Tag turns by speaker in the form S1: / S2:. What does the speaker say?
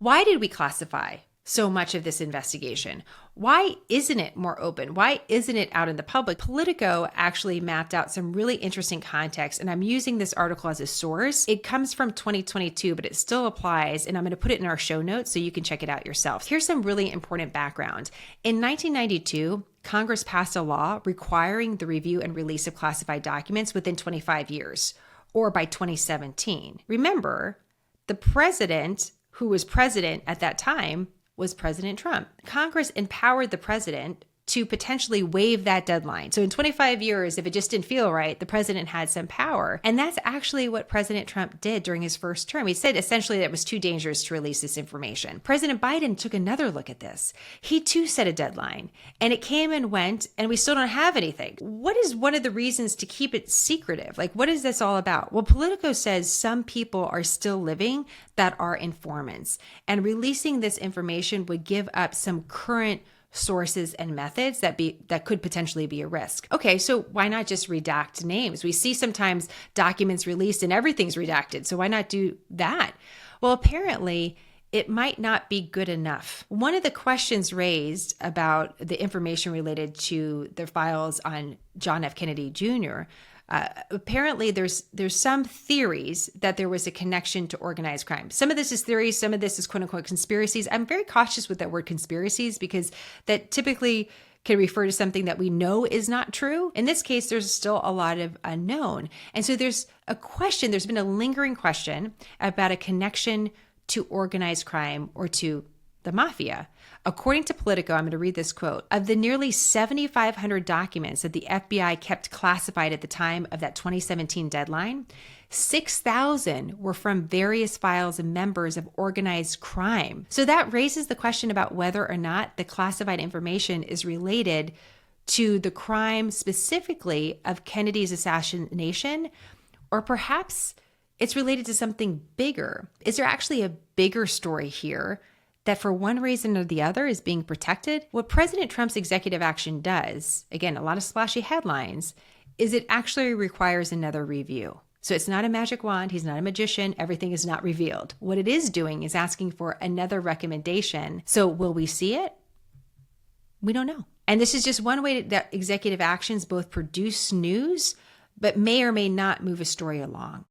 S1: Why did we classify so much of this investigation? Why isn't it more open? Why isn't it out in the public? Politico actually mapped out some really interesting context, and I'm using this article as a source. It comes from 2022, but it still applies, and I'm going to put it in our show notes so you can check it out yourself. Here's some really important background. In 1992, Congress passed a law requiring the review and release of classified documents within 25 years, or by 2017. Remember, the president who was president at that time was President Trump. Congress empowered the president to potentially waive that deadline. So in 25 years, if it just didn't feel right, the president had some power. And that's actually what President Trump did during his first term. He said essentially that it was too dangerous to release this information. President Biden took another look at this. He too set a deadline, and it came and went, and we still don't have anything. What is one of the reasons to keep it secretive? Like, what is this all about? Well, Politico says some people are still living that are informants, and releasing this information would give up some current sources and methods that could potentially be a risk. Okay, so why not just redact names? We see sometimes documents released and everything's redacted. So why not do that? Well, apparently it might not be good enough. One of the questions raised about the information related to the files on John F. Kennedy Jr., apparently there's some theories that there was a connection to organized crime. Some of this is theories, some of this is quote unquote conspiracies. I'm very cautious with that word conspiracies because that typically can refer to something that we know is not true. In this case, there's still a lot of unknown. And so there's been a lingering question about a connection to organized crime or to the mafia. According to Politico, I'm going to read this quote, of the nearly 7,500 documents that the FBI kept classified at the time of that 2017 deadline, 6,000 were from various files of members of organized crime. So that raises the question about whether or not the classified information is related to the crime specifically of Kennedy's assassination, or perhaps it's related to something bigger. Is there actually a bigger story here that for one reason or the other is being protected? What President Trump's executive action does, again, a lot of splashy headlines, is it actually requires another review. So it's not a magic wand. He's not a magician. Everything is not revealed. What it is doing is asking for another recommendation. So will we see it? We don't know. And this is just one way that executive actions both produce news, but may or may not move a story along.